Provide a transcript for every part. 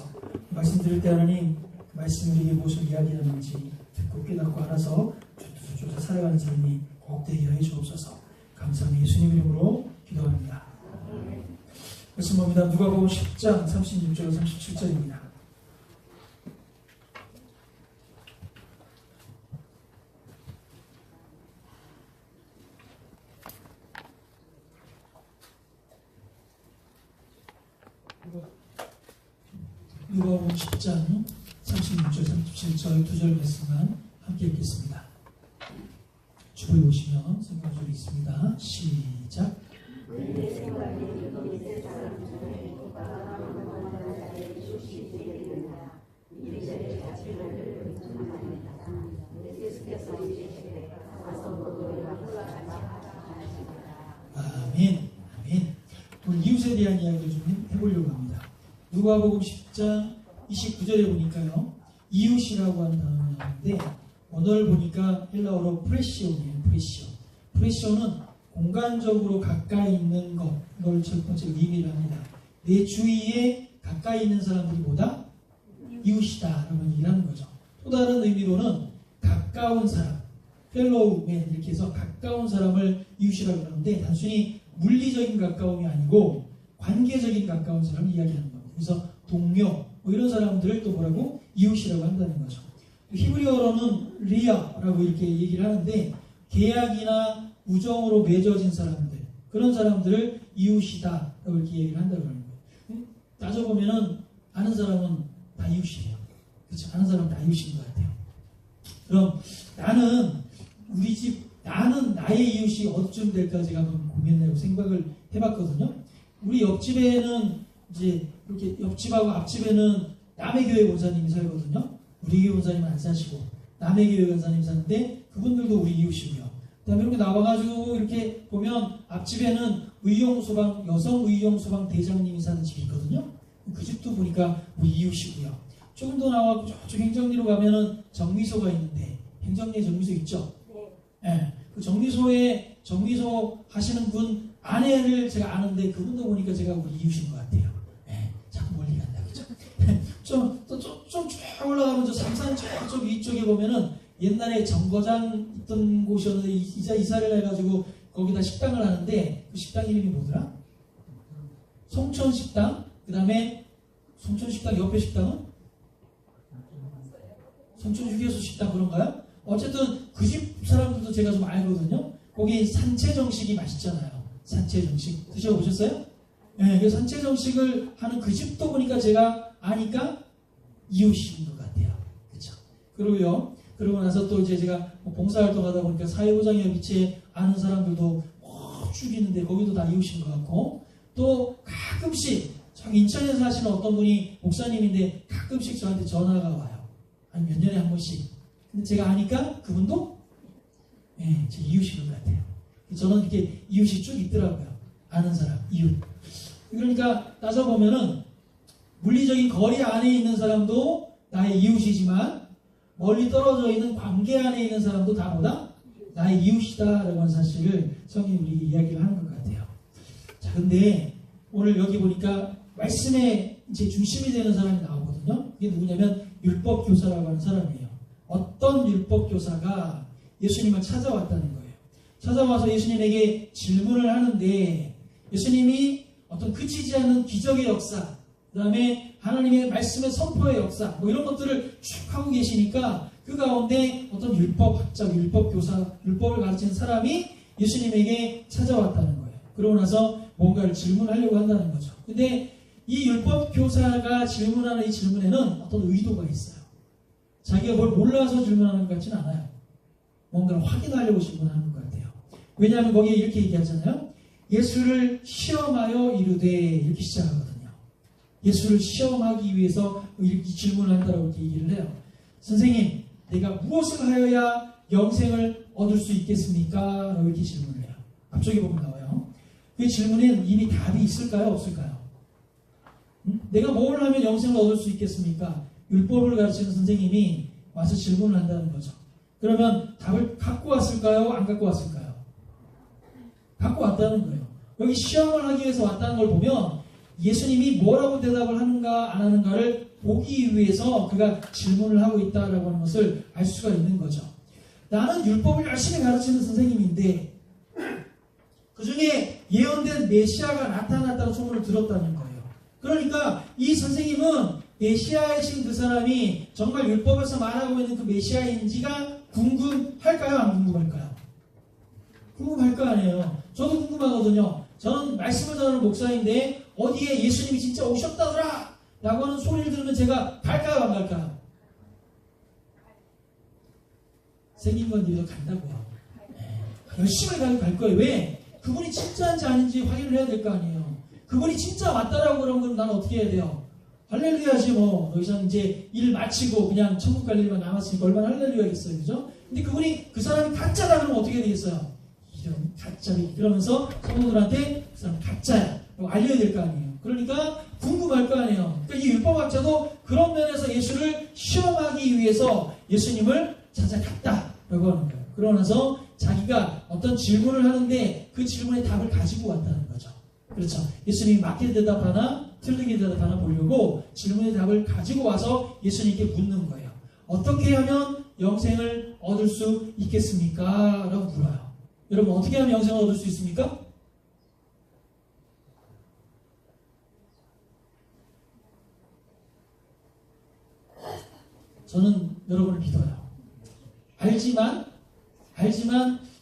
주옵소서. 말씀드릴 때 하나님 그 말씀이 우리에게 무엇을 이야기하는지 듣고 깨닫고 알아서 쫓아 살아가는 삶이 꼭 되게 하여 주옵소서. 감사합니다. 예수님 이름으로 기도합니다. 말씀 봅니다. 누가복음 10장 36절 37절입니다. 누가복음 10장 36절 37절 두 절 말씀만 함께 읽겠습니다. 주보에 오시면 성경줄이 있습니다. 시작. 아멘. 아멘. 오늘 이웃에 대한 이야기를 좀 해보려고 합니다. 누가복음 10장 29절에 보니까요, 이웃이라고 하는 단어가 나오는데 언어를 보니까 헬라어로 프레시오이에요. 프레시오는 공간적으로 가까이 있는 것, 이걸 첫 번째 의미를 합니다. 내 주위에 가까이 있는 사람들이 뭐다? 이웃이다 라고 얘기하는 거죠. 또 다른 의미로는 가까운 사람, 펠로우맨 이렇게 해서 가까운 사람을 이웃이라고 하는데 단순히 물리적인 가까움이 아니고 관계적인 가까운 사람을 이야기하는 겁니다. 그래서 동료 뭐 이런 사람들을 또 뭐라고? 이웃이라고 한다는 거죠. 히브리어로는 리아라고 이렇게 얘기를 하는데 계약이나 우정으로 맺어진 사람들, 그런 사람들을 이웃이다 라고 이렇게 얘기를 한다고 하는 거예요. 따져보면은 아는 사람은 다 이웃이에요. 그렇죠? 아는 사람은 다 이웃인 것 같아요. 그럼 나는 나의 이웃이 어디쯤 될까 제가 한번 고민하고 생각을 해봤거든요. 우리 옆집에는 이제 이렇게 옆집하고 앞집에는 남의 교회 권사님이 살거든요. 우리 교회 권사님은 안 사시고 남의 교회 권사님이 사는데 그분들도 우리 이웃이고요. 그다음에 이렇게 나와가지고 이렇게 보면 앞집에는 여성 의용소방 대장님이 사는 집이 있거든요. 그 집도 보니까 우리 이웃이고요. 조금 더 나와서 저쪽 행정리로 가면은 정미소가 있는데 행정리에 정미소 있죠? 네. 그 정미소 하시는 분 아내를 제가 아는데 그분도 보니까 제가 우리 이웃인 것 같아요. 네. 자꾸 멀리 간다 그죠? 좀 쭉 올라가면 저 삼산 저쪽 위쪽에 보면은 옛날에 정거장 있던 곳이었는데 이사를 해가지고 거기다 식당을 하는데 그 식당 이름이 뭐더라? 송천식당. 그 다음에 송천식당 옆에 식당은? 송천휴게소 식당 그런가요? 어쨌든 그 집 사람들도 제가 좀 알거든요. 거기 산채정식이 맛있잖아요. 산채정식 드셔보셨어요? 네, 그 산채정식을 하는 그 집도 보니까 제가 아니까 이웃인 것 같아요. 그렇죠? 그러고 나서 또 이제 제가 봉사활동 하다 보니까 사회보장협의체 아는 사람들도 쭉 있는데 거기도 다 이웃인 것 같고, 또 가끔씩 인천에서 사시는 어떤 분이 목사님인데 가끔씩 저한테 전화가 와요. 한 몇 년에 한 번씩. 근데 제가 아니까 그분도 제 이웃인 것 같아요. 저는 이렇게 이웃이 쭉 있더라고요. 아는 사람, 이웃. 그러니까 따져보면은 물리적인 거리 안에 있는 사람도 나의 이웃이지만 멀리 떨어져 있는 관계 안에 있는 사람도 다 뭐다? 나의 이웃이다라고 하는 사실을 성경이 우리에게 이야기를 하는 것 같아요. 자, 근데 오늘 여기 보니까 말씀의 이제 중심이 되는 사람이 나오거든요. 이게 누구냐면 율법교사라고 하는 사람이에요. 어떤 율법교사가 예수님을 찾아왔다는 거예요. 찾아와서 예수님에게 질문을 하는데 예수님이 어떤 그치지 않는 기적의 역사, 그 다음에 하나님의 말씀의 선포의 역사 뭐 이런 것들을 쭉 하고 계시니까 그 가운데 어떤 율법학자, 율법교사, 율법을 가르치는 사람이 예수님에게 찾아왔다는 거예요. 그러고 나서 뭔가를 질문하려고 한다는 거죠. 근데 이 율법교사가 질문하는 이 질문에는 어떤 의도가 있어요. 자기가 뭘 몰라서 질문하는 것 같지는 않아요. 뭔가를 확인하려고 질문하는 것 같아요. 왜냐하면 거기에 이렇게 얘기하잖아요. 예수를 시험하여 이르되 이렇게 시작하거든요. 예수를 시험하기 위해서 이렇게 질문을 한다고 이렇게 얘기를 해요. 선생님, 내가 무엇을 하여야 영생을 얻을 수 있겠습니까? 라고 이렇게 질문을 해요. 앞쪽에 보면 나와요. 그 질문에는 이미 답이 있을까요? 없을까요? 내가 뭘 하면 영생을 얻을 수 있겠습니까? 율법을 가르치는 선생님이 와서 질문을 한다는 거죠. 그러면 답을 갖고 왔을까요? 안 갖고 왔을까요? 갖고 왔다는 거예요. 여기 시험을 하기 위해서 왔다는 걸 보면 예수님이 뭐라고 대답을 하는가 안 하는가를 보기 위해서 그가 질문을 하고 있다라고 하는 것을 알 수가 있는 거죠. 나는 율법을 열심히 가르치는 선생님인데 그 중에 예언된 메시아가 나타났다는 소문을 들었다는 거예요. 그러니까 이 선생님은 메시아이신 그 사람이 정말 율법에서 말하고 있는 그 메시아인지가 궁금할까요? 안 궁금할까요? 궁금할 거 아니에요. 저도 궁금하거든요. 저는 말씀을 전하는 목사인데 어디에 예수님이 진짜 오셨다더라 라고 하는 소리를 들으면 제가 갈까요? 안 갈까요? 생긴 건 일도 간다고요. 열심히 갈 거예요. 왜? 그분이 진짜인지 아닌지 확인을 해야 될 거 아니에요. 그분이 진짜 맞다라고 그러면 나는 어떻게 해야 돼요? 할렐루야지 뭐. 더 이상 이제 일 마치고 그냥 천국 갈 일만 남았으니까 얼마나 할렐루야겠어요. 그죠? 근데 그분이 그 사람이 가짜다 그러면 어떻게 되겠어요? 이런 가짜리 그러면서 성도들한테 그 사람 가짜야 라고 알려야 될 거 아니에요. 그러니까 궁금할 거 아니에요. 그러니까 이 율법학자도 그런 면에서 예수를 시험하기 위해서 예수님을 찾아갔다라고 하는 거예요. 그러고 나서 자기가 어떤 질문을 하는데 그 질문에 답을 가지고 왔다는 거죠. 그렇죠. 예수님이 맞게 대답하나 틀리게 대답하나 보려고 질문의 답을 가지고 와서 예수님께 묻는 거예요. 어떻게 하면 영생을 얻을 수 있겠습니까? 라고 물어요. 여러분 어떻게 하면 영생을 얻을 수 있습니까? 저는 여러분을 믿어요. 알지만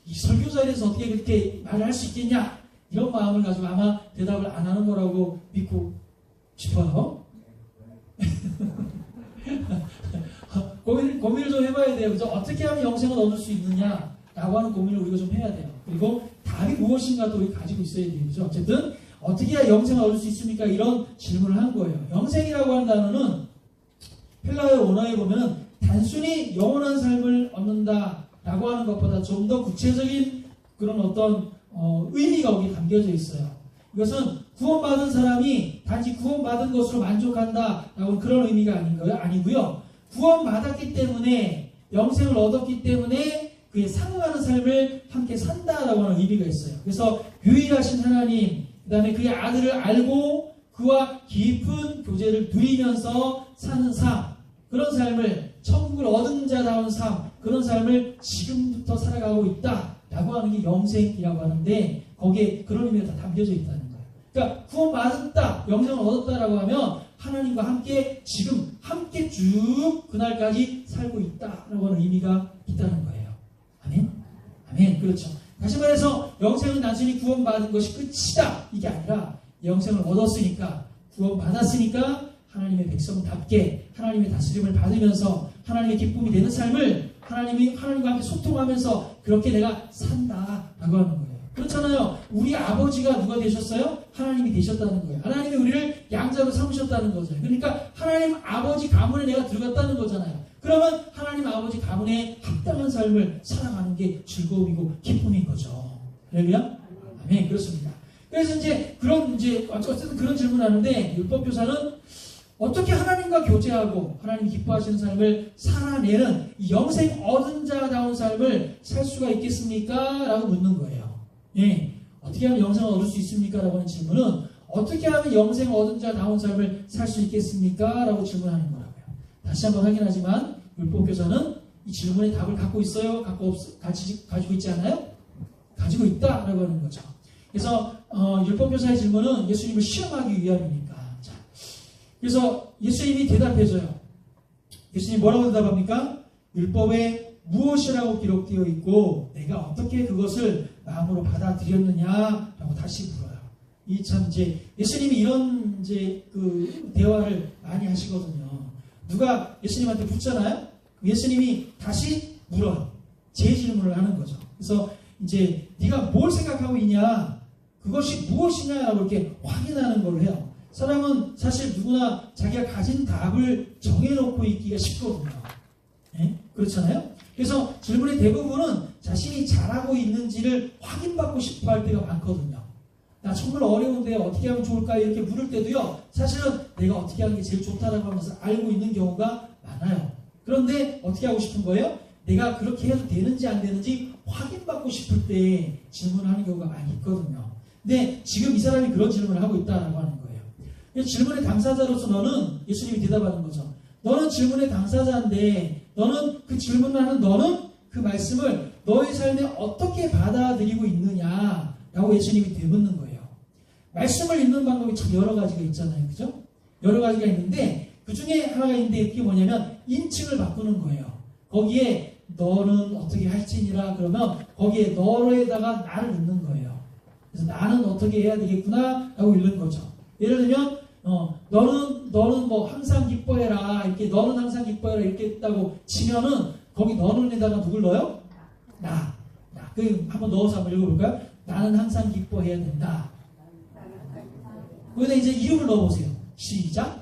이 설교자리에서 어떻게 그렇게 말을 할 수 있겠냐 이런 마음을 가지고 아마 대답을 안 하는 거라고 믿고 싶어요. 고민을 좀 해봐야 돼요. 그죠? 어떻게 하면 영생을 얻을 수 있느냐 라고 하는 고민을 우리가 좀 해야 돼요. 그리고 답이 무엇인가 또 우리 가지고 있어야 돼요. 그죠? 어쨌든 어떻게 해야 영생을 얻을 수 있습니까? 이런 질문을 한 거예요. 영생이라고 하는 단어는 헬라어 원어에 보면 단순히 영원한 삶을 얻는다 라고 하는 것보다 좀 더 구체적인 그런 어떤 의미가 거기에 담겨져 있어요. 이것은 구원받은 사람이 단지 구원받은 것으로 만족한다 라고 그런 의미가 아니고요. 구원받았기 때문에 영생을 얻었기 때문에 그에 상응하는 삶을 함께 산다라고 하는 의미가 있어요. 그래서 유일하신 하나님, 그 다음에 그의 아들을 알고 그와 깊은 교제를 누리면서 사는 삶, 그런 삶을 천국을 얻은 자다운 삶, 그런 삶을 지금부터 살아가고 있다라고 하는 게 영생이라고 하는데 거기에 그런 의미가 다 담겨져 있다는 거예요. 그러니까 구원받았다, 영생을 얻었다라고 하면 하나님과 함께 지금 함께 쭉 그날까지 살고 있다라고 하는 의미가 있다는 거예요. 아멘? 아멘. 그렇죠. 다시 말해서 영생은 단순히 구원받은 것이 끝이다 이게 아니라 영생을 얻었으니까 구원받았으니까 하나님의 백성답게 하나님의 다스림을 받으면서 하나님의 기쁨이 되는 삶을 하나님과 함께 소통하면서 그렇게 내가 산다라고 하는 거예요. 그렇잖아요. 우리 아버지가 누가 되셨어요? 하나님이 되셨다는 거예요. 하나님이 우리를 양자로 삼으셨다는 거죠. 그러니까 하나님 아버지 가문에 내가 들어갔다는 거잖아요. 그러면 하나님 아버지 가문에 합당한 삶을 살아가는 게 즐거움이고 기쁨인 거죠. 할렐루야? 아멘. 그렇습니다. 그래서 어쨌든 그런 질문하는데 율법교사는 어떻게 하나님과 교제하고 하나님 기뻐하시는 삶을 살아내는 영생 얻은 자다운 삶을 살 수가 있겠습니까? 라고 묻는 거예요. 예. 어떻게 하면 영생을 얻을 수 있습니까? 라고 하는 질문은 어떻게 하면 영생 얻은 자다운 삶을 살 수 있겠습니까? 라고 질문하는 거라고요. 다시 한번 확인하지만 율법교사는 이 질문에 답을 갖고 있어요? 가지고 있지 않아요? 가지고 있다라고 하는 거죠. 그래서 율법교사의 질문은 예수님을 시험하기 위함이니까. 자, 그래서 예수님이 대답해줘요. 예수님이 뭐라고 대답합니까? 율법에 무엇이라고 기록되어 있고 내가 어떻게 그것을 마음으로 받아들였느냐라고 다시 물어요. 이 참 예수님이 이런 그 대화를 많이 하시거든요. 누가 예수님한테 묻잖아요. 예수님이 다시 물어요. 재질문을 하는 거죠. 그래서 이제 네가 뭘 생각하고 있냐, 그것이 무엇이냐라고 이렇게 확인하는 걸 해요. 사람은 사실 누구나 자기가 가진 답을 정해놓고 있기가 쉽거든요. 네? 그렇잖아요. 그래서 질문의 대부분은 자신이 잘하고 있는지를 확인받고 싶어 할 때가 많거든요. 나 정말 어려운데 어떻게 하면 좋을까 이렇게 물을 때도요, 사실은 내가 어떻게 하는 게 제일 좋다라고 하면서 알고 있는 경우가 많아요. 그런데 어떻게 하고 싶은 거예요? 내가 그렇게 해도 되는지 안 되는지 확인받고 싶을 때 질문을 하는 경우가 많이 있거든요. 근데 지금 이 사람이 그런 질문을 하고 있다라고 하는 거예요. 질문의 당사자로서 너는 예수님이 대답하는 거죠. 너는 질문의 당사자인데 너는 그 질문하는 너는 그 말씀을 너의 삶에 어떻게 받아들이고 있느냐라고 예수님이 되묻는 거예요. 말씀을 읽는 방법이 참 여러 가지가 있잖아요. 그죠? 여러 가지가 있는데 그 중에 하나가 있는데 그게 뭐냐면 인칭을 바꾸는 거예요. 거기에 너는 어떻게 할지니라 그러면 거기에 너에다가 나를 넣는 거예요. 그래서 나는 어떻게 해야 되겠구나 라고 읽는 거죠. 예를 들면 너는 뭐 항상 기뻐해라 이렇게 너는 항상 기뻐해라 이렇게 했다고 치면은 거기 너는에다가 누굴 넣어요? 나. 그 한번 넣어서 한번 읽어볼까요? 나는 항상 기뻐해야 된다. 거기다 이제 이름을 넣어보세요. 시작.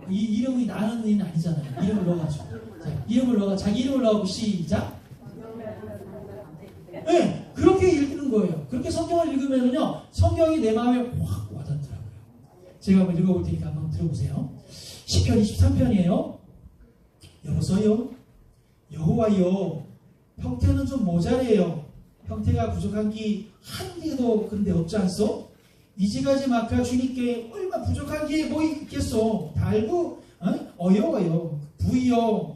이 이름이 나는은 아니잖아요. 이름을 넣어가지고. 자, 이름을 넣어 자기 이름을 넣어보고 시작. 네, 그렇게 읽는 거예요. 그렇게 성경을 읽으면은요, 성경이 내 마음에 확 와닿더라고요. 제가 한번 읽어볼 테니까 한번 들어보세요. 시편 23편이에요. 여보세요. 여호와여, 형태는 좀 모자래요. 형태가 부족한 게 한 개도 근데 없지 않소? 이제까지 막하 주님께 얼마 부족한 게 뭐 있겠소? 달구 어여워요. 부이요.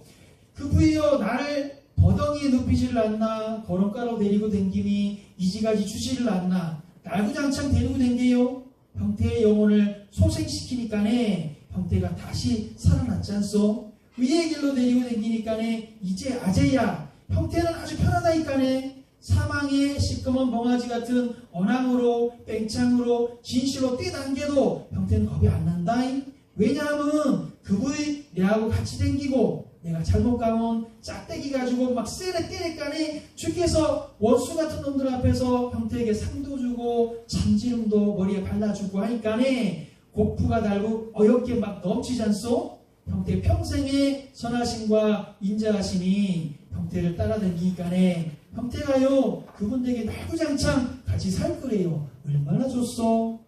그 부이요 나를 버덩이에 눕히지를 않나 거름가로 내리고 댕김이 이지가지 주지를 않나 날구장창 데리고 댕겨요. 형태의 영혼을 소생시키니까네 형태가 다시 살아났지 않소? 의의 길로 내리고 댕기니까네 이제 아재야 형태는 아주 편하다니까네 사망의 시꺼먼 멍아지 같은 언항으로 뺑창으로 진실로 뛰당겨도 형태는 겁이 안 난다잉. 왜냐하면 그부의 내하고 같이 댕기고 내가 잘못 가면 짝대기 가지고 막 세레 때릴까니 주께서 원수 같은 놈들 앞에서 형태에게 상도 주고 참지름도 머리에 발라주고 하니까니 곡부가 달고 어렵게 막 넘치지 않소? 형태 평생의 선하심과 인자하심이 형태를 따라다니니까네 형태가요 그분에게 날구장창 같이 살 거래요. 얼마나 좋소?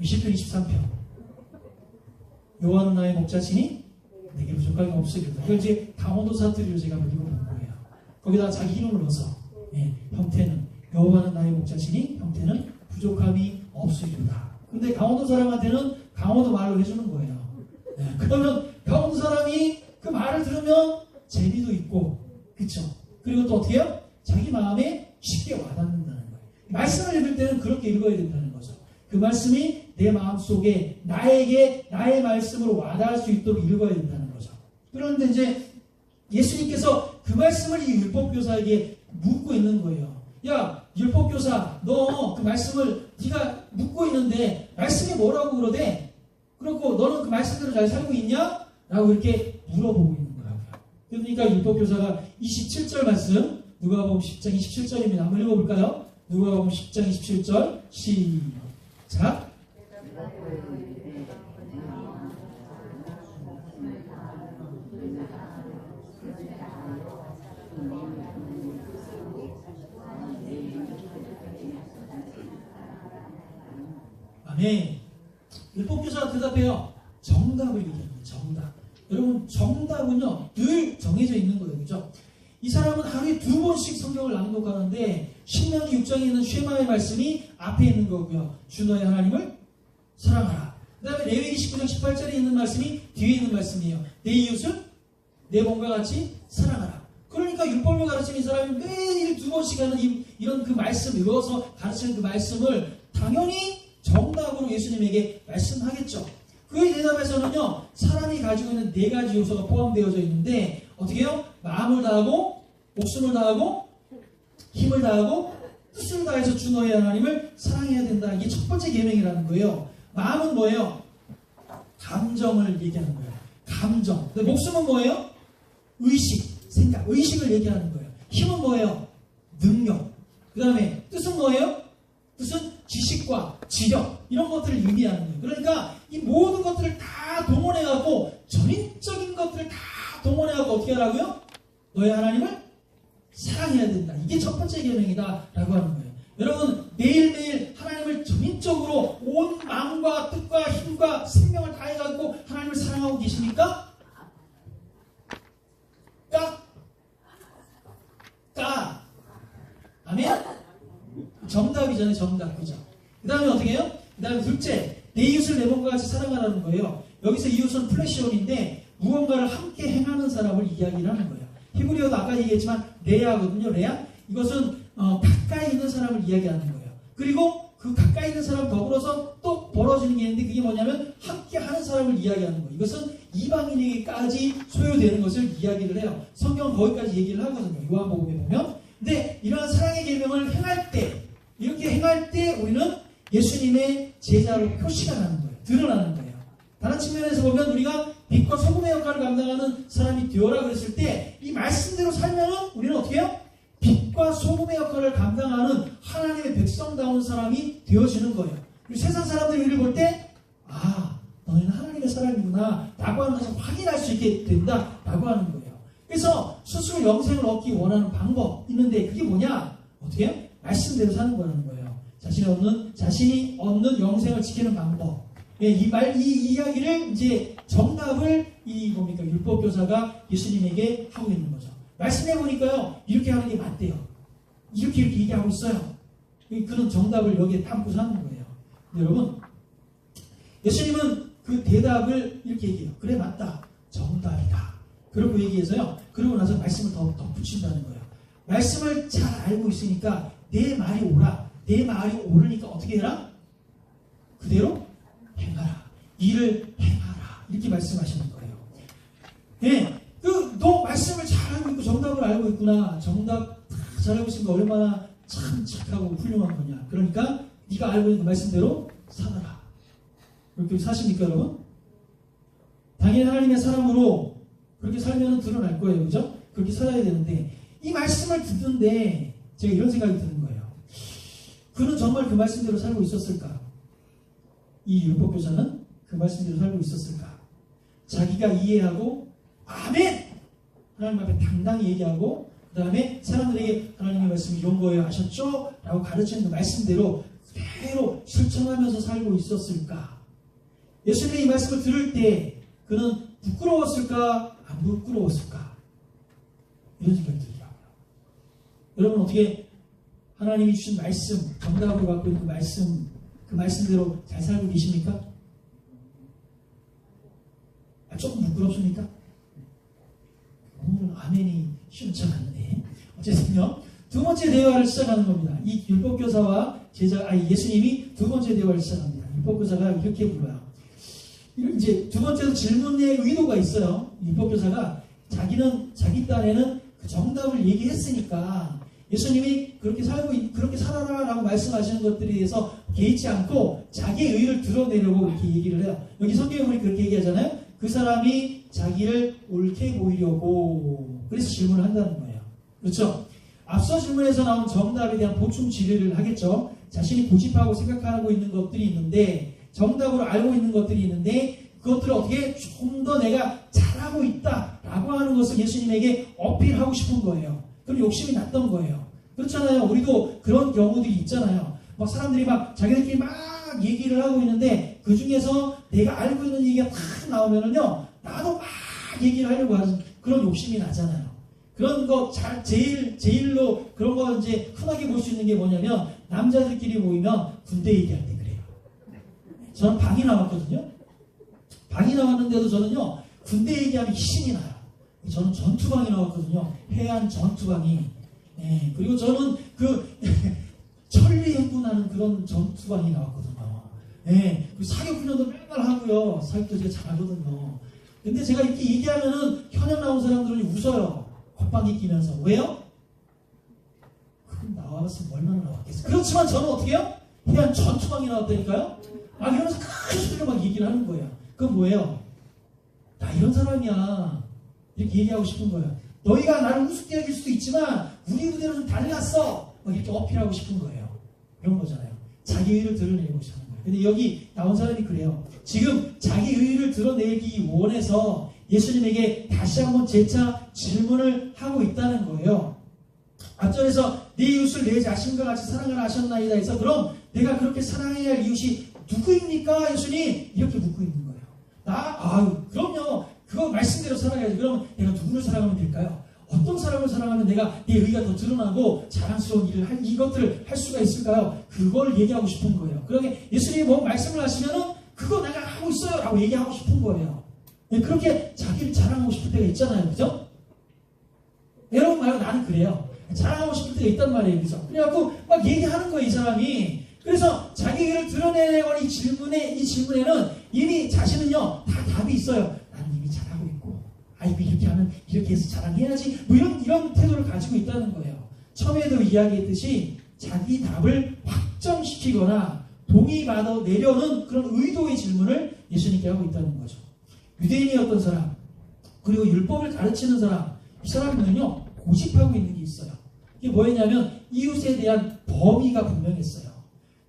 시편 23편. 여호와는 나의 목자시니 내게 부족함이 없으리로다. 이걸 이제 강원도 사투리로 제가 한번 읽어본 거예요. 거기다 자기 이름을 넣어서 형태는 여호와는 나의 목자시니 형태는 부족함이 없으리로다. 근데 강원도 사람한테는 강원도 말로 해주는 거예요. 그러면 강원도 사람이 그 말을 들으면 재미도 있고 그쵸? 그리고 또 어떻게 해요? 자기 마음에 쉽게 와닿는다는 거예요. 말씀을 읽을 때는 그렇게 읽어야 된다는 거죠. 그 말씀이 내 마음속에 나에게 나의 말씀으로 와닿을 수 있도록 읽어야 된다는 거죠. 그런데 이제 예수님께서 그 말씀을 이 율법교사에게 묻고 있는 거예요. 야 율법교사 너 그 말씀을 네가 묻고 있는데 말씀이 뭐라고 그러대? 그렇고 너는 그 말씀대로 잘 살고 있냐? 라고 이렇게 물어보고 있는 거라고요. 그러니까 율법교사가 27절 말씀 누가복음 10장 27절입니다. 한번 읽어볼까요? 누가복음 10장 27절 시작. 아멘. 율법교사가 대답해요. 정답을 얘기합니다. 정답. 여러분 정답은요 늘 정해져 있는 거예요. 그죠? 이 사람은 하루에 2번씩 성경을 낭독하는데 신명기 6장에 있는 쉐마의 말씀이 앞에 있는 거고요. 주 너의 하나님을 사랑하라. 그 다음에 레위기 19장 18절에 있는 말씀이 뒤에 있는 말씀이에요. 내 이웃을 내 몸과 같이 사랑하라. 그러니까 율법을 가르치는 이 사람이 매일 2번씩 하는 이런 그 말씀 읽어서 가르치는 그 말씀을 당연히 정답으로 예수님에게 말씀하겠죠. 그의 대답에서는요 사람이 가지고 있는 4가지 요소가 포함되어져 있는데 어떻게 해요? 마음을 다하고 목숨을 다하고 힘을 다하고 뜻을 다해서 주 너의 하나님을 사랑해야 된다. 이게 첫 번째 계명이라는 거예요. 마음은 뭐예요? 감정을 얘기하는 거예요. 감정. 근데 목숨은 뭐예요? 의식, 생각, 의식을 얘기하는 거예요. 힘은 뭐예요? 능력. 그 다음에 뜻은 뭐예요? 뜻은 지식과 지력 이런 것들을 의미하는 거예요. 그러니까 이 모든 것들을 다 동원해갖고 전인적인 것들을 다 동원해갖고 어떻게 하라고요? 너의 하나님을 사랑해야 된다. 이게 첫 번째 계명이다 라고 하는 거예요. 여러분 매일매일 하나님을 전인적으로 온 마음과 뜻과 힘과 생명을 다해갖고 하나님을 사랑하고 계십니까? 아멘? 정답이잖아요. 정답. 그죠? 그 다음에 어떻게 해요? 그 다음에 둘째, 내 이웃을 내 몸과 같이 사랑하라는 거예요. 여기서 이웃은 플래시온인데 무언가를 함께 행하는 사람을 이야기를 하는 거예요. 히브리어도 아까 얘기했지만 레아거든요. 레아. 이것은 가까이 있는 사람을 이야기하는 거예요. 그리고 그 가까이 있는 사람 더불어서 또 벌어지는 게 있는데 그게 뭐냐면 함께 하는 사람을 이야기하는 거예요. 이것은 이방인에게까지 소요되는 것을 이야기를 해요. 성경은 거기까지 얘기를 하거든요. 요한복음에 보면. 근데 이러한 사랑의 계명을 행할 때, 이렇게 행할 때 우리는 예수님의 제자로 표시가 나는 거예요. 드러나는 거예요. 다른 측면에서 보면 우리가 빛과 소금의 역할을 감당하는 사람이 되어라 그랬을 때 이 말씀대로 살면은 우리는 어떻게 해요? 빛과 소금의 역할을 감당하는 하나님의 백성다운 사람이 되어지는 거예요. 그리고 세상 사람들이 우리를 볼 때 너희는 하나님의 사람이구나 라고 하는 것을 확인할 수 있게 된다 라고 하는 거예요. 그래서 스스로 영생을 얻기 원하는 방법 있는데 그게 뭐냐? 어떻게 해요? 말씀대로 사는 거라는 거예요. 자신이 얻는 영생을 지키는 방법. 이 이야기를 이제 정답을 율법교사가 예수님에게 하고 있는 거죠. 말씀해 보니까요, 이렇게 하는 게 맞대요. 이렇게 얘기하고 있어요. 그런 정답을 여기에 담고 사는 거예요. 여러분, 예수님은 그 대답을 이렇게 얘기해요. 그래, 맞다. 정답이다. 그러고 얘기해서요, 그러고 나서 말씀을 더 덧붙인다는 거예요. 말씀을 잘 알고 있으니까 내 말이 옳아. 내 말이 옳으니까 어떻게 해라? 그대로 행하라. 일을 행하라. 이렇게 말씀하시는 거예요. 네. 너 말씀을 잘 알고 있고 정답을 알고 있구나. 정답 잘 알고 있으니까 얼마나 참 착하고 훌륭한 거냐. 그러니까 네가 알고 있는 그 말씀대로 살아라. 그렇게 사십니까, 여러분? 당연히 하나님의 사람으로 그렇게 살면 드러날 거예요. 그죠? 그렇게 살아야 되는데 이 말씀을 듣는데 제가 이런 생각이 드는 거예요. 그는 정말 그 말씀대로 살고 있었을까? 이 율법교사는 그 말씀대로 살고 있었을까? 자기가 이해하고 아멘! 하나님 앞에 당당히 얘기하고 그 다음에 사람들에게 하나님의 말씀이 이런 거예요. 아셨죠? 라고 가르치는 그 말씀대로 그대로 실천하면서 살고 있었을까? 예수님의 이 말씀을 들을 때 그는 부끄러웠을까? 안 부끄러웠을까? 이런 생각이 들더라고요. 여러분 어떻게 하나님이 주신 말씀, 정답으로 갖고 있는 그 말씀대로 잘 살고 계십니까? 조금 부끄럽습니까? 오늘은 아멘이 시원치 않네. 어쨌든요. 두 번째 대화를 시작하는 겁니다. 이 율법교사와 예수님이 두 번째 대화를 시작합니다. 율법교사가 이렇게 물어요. 이제 두 번째로 질문의 의도가 있어요. 율법교사가 자기 딴에는 그 정답을 얘기했으니까 예수님이 그렇게 살아라라고 말씀하시는 것들에 대해서 개의치 않고 자기의 의의를 드러내려고 이렇게 얘기를 해요. 여기 성경에 보니 그렇게 얘기하잖아요. 그 사람이 자기를 옳게 보이려고 그래서 질문을 한다는 거예요. 그렇죠? 앞서 질문에서 나온 정답에 대한 보충 질의를 하겠죠. 자신이 고집하고 생각하고 있는 것들이 있는데 정답으로 알고 있는 것들이 있는데 그것들을 어떻게 좀 더 내가 잘하고 있다라고 하는 것을 예수님에게 어필하고 싶은 거예요. 그럼 욕심이 났던 거예요. 그렇잖아요. 우리도 그런 경우들이 있잖아요. 막 사람들이 막 자기들끼리 막 얘기를 하고 있는데 그 중에서 내가 알고 있는 얘기가 탁 나오면은요, 나도 막 얘기를 하려고 하는 그런 욕심이 나잖아요. 그런 거 제일로 그런 거 이제 흔하게 볼 수 있는 게 뭐냐면 남자들끼리 모이면 군대 얘기할 때 그래요. 저는 방이 나왔거든요. 방이 나왔는데도 저는요, 군대 얘기하면 힘이 나요. 저는 전투방이 나왔거든요. 해안 전투방이. 예, 그리고 저는 천리행군하는 그런 전투방이 나왔거든요. 예, 사격 훈련도 맨날 하고요. 사격도 제가 잘하거든요. 근데 제가 이렇게 얘기하면은 현역 나온 사람들은 웃어요. 콧방귀 끼면서. 왜요? 그럼 나왔으면 얼마나 나왔겠어요. 그렇지만 저는 어떻게 해요? 해안 전투방이 나왔다니까요? 이러면서 큰 소리로 막 얘기를 하는 거예요. 그건 뭐예요? 나 이런 사람이야. 이렇게 얘기하고 싶은 거예요. 너희가 나를 우습게 여길 수도 있지만 우리 부대는 좀 달랐어. 막 이렇게 어필하고 싶은 거예요. 이런 거잖아요. 자기 의의를 드러내고 싶은 거예요. 근데 여기 나온 사람이 그래요. 지금 자기 의의를 드러내기 원해서 예수님에게 다시 한번 재차 질문을 하고 있다는 거예요. 앞절에서 네 이웃을 내 자신과 같이 사랑하라 하셨나이다 해서 그럼 내가 그렇게 사랑해야 할 이웃이 누구입니까? 예수님 이렇게 묻고 있는 거예요. 그럼요. 그거 말씀대로 살아야지. 그럼 내가 누구를 사랑하면 될까요? 어떤 사람을 사랑하면 내가 내 의가 더 드러나고 자랑스러운 일을 이것들을 할 수가 있을까요? 그걸 얘기하고 싶은 거예요. 그러게 예수님이 뭐 말씀을 하시면은 그거 내가 하고 있어요 라고 얘기하고 싶은 거예요. 그렇게 자기를 자랑하고 싶을 때가 있잖아요. 그죠? 여러분 말고 나는 그래요. 자랑하고 싶을 때가 있단 말이에요. 그죠? 그래갖고 막 얘기하는 거예요, 이 사람이. 그래서 자기 의를 드러내려고 하는 이 질문에는 이미 자신은요, 다 답이 있어요. 나는 이미 잘하고 있고, 아이고, 이렇게 하면, 이렇게 해서 자랑해야지. 뭐 이런 태도를 가지고 있다는 거예요. 처음에도 이야기했듯이 자기 답을 확정시키거나 동의받아 내려는 그런 의도의 질문을 예수님께 하고 있다는 거죠. 유대인이었던 사람, 그리고 율법을 가르치는 사람, 이 사람들은요, 고집하고 있는 게 있어요. 이게 뭐였냐면, 이웃에 대한 범위가 분명했어요.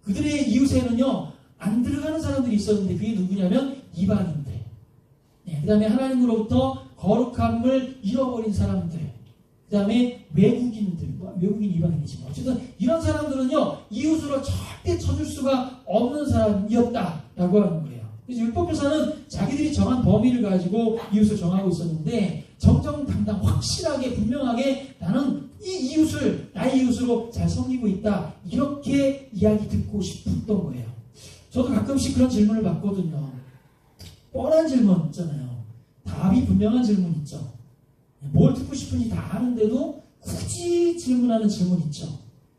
그들의 이웃에는요, 안 들어가는 사람들이 있었는데, 그게 누구냐면, 이방인들. 네, 그 다음에 하나님으로부터 거룩함을 잃어버린 사람들. 그 다음에 외국인들, 외국인 이방인이지만, 어쨌든 이런 사람들은요, 이웃으로 절대 쳐줄 수가 없는 사람이었다라고 하는 거예요. 그래서 율법교사는 자기들이 정한 범위를 가지고 이웃을 정하고 있었는데, 정정당당 확실하게 분명하게 나는 이 이웃을 나의 이웃으로 잘 섬기고 있다, 이렇게 이야기 듣고 싶었던 거예요. 저도 가끔씩 그런 질문을 받거든요. 뻔한 질문 있잖아요. 답이 분명한 질문 있죠. 뭘 듣고 싶은지 다 아는데도 굳이 질문하는 질문 있죠.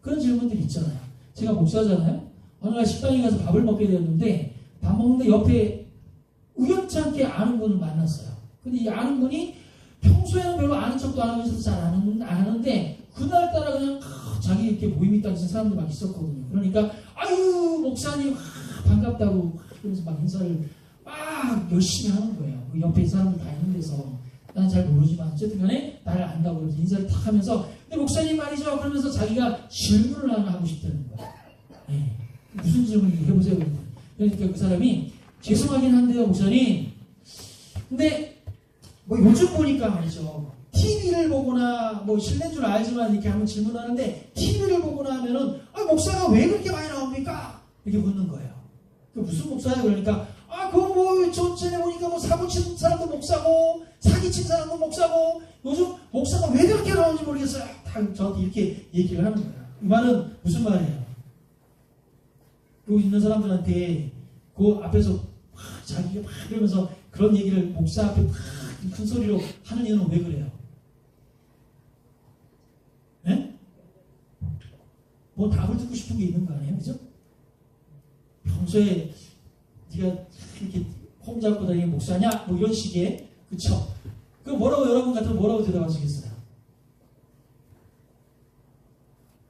그런 질문들이 있잖아요. 제가 목사잖아요. 어느 날 식당에 가서 밥을 먹게 되었는데, 밥 먹는데 옆에 우연찮게 아는 분을 만났어요. 근데 이 아는 분이 평소에는 별로 아는 척도 안 하면서 잘 아는데 그날따라 그냥 자기 이렇게 모임 있다는 사람들 막 있었거든요. 그러니까 아유 목사님 반갑다고 그러면서 막 인사를 막 열심히 하는 거예요. 그 옆에 사람들 다 있는 데서 난 잘 모르지만 어쨌든 간에 나를 안다고 그래서 인사를 탁 하면서 근데 목사님 말이죠 그러면서 자기가 질문을 하나 하고 싶다는 거예요. 네. 무슨 질문인지 해보세요. 그러니까 그 사람이 죄송하긴 한데요 목사님, 근데 뭐 요즘 보니까 말이죠. TV를 보거나 뭐 실내인 줄 알지만 이렇게 한번 질문하는데 TV를 보거나 하면은 목사가 왜 그렇게 많이 나옵니까? 이렇게 묻는 거예요. 그 무슨 목사야? 그러니까 그거 뭐 전에 보니까 뭐 사고 친 사람도 목사고 사기 친 사람도 목사고 요즘 목사가 왜 그렇게 나오는지 모르겠어요. 다 저한테 이렇게 얘기를 하는 거예요. 이 말은 무슨 말이에요? 여기 있는 사람들한테 그 앞에서 자기가 막 이러면서 그런 얘기를 목사 앞에 큰 소리로 하는 이유는 왜 그래요? 네? 뭐 답을 듣고 싶은 게 있는 거 아니에요? 그죠? 평소에 네가 이렇게 홈 잡고 다니는 목사냐? 뭐 이런 식의, 그쵸? 그 뭐라고 여러분 같으면 뭐라고 대답하시겠어요?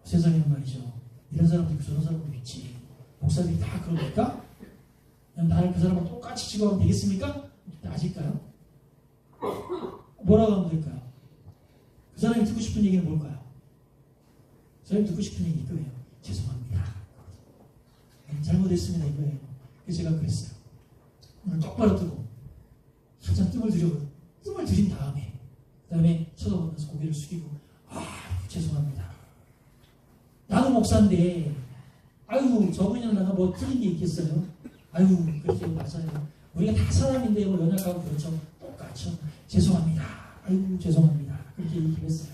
세상에는 말이죠. 이런 사람도 있고 저런 사람도 있지. 목사들이 다 그러니까? 나를 그 사람과 똑같이 취급하면 되겠습니까? 따질까요? 뭐라고 하면 될까요? 그 사람이 듣고 싶은 얘기는 뭘까요? 그 사람이 듣고 싶은 얘기 이거예요. 죄송합니다. 잘못했습니다. 이거예요. 그래서 제가 그랬어요. 오늘 똑바로 뜨고 한참 뜸을 들인 다음에 그 다음에 쳐다보면서 고개를 숙이고 죄송합니다. 나도 목사인데 아유 저분이랑 나가 뭐 틀린 게 있겠어요? 아유 그렇죠. 맞아요. 우리가 다 사람인데 뭐 연약하고 그렇죠. 똑같죠. 죄송합니다. 아이고 죄송합니다. 그렇게 얘기를 했어요.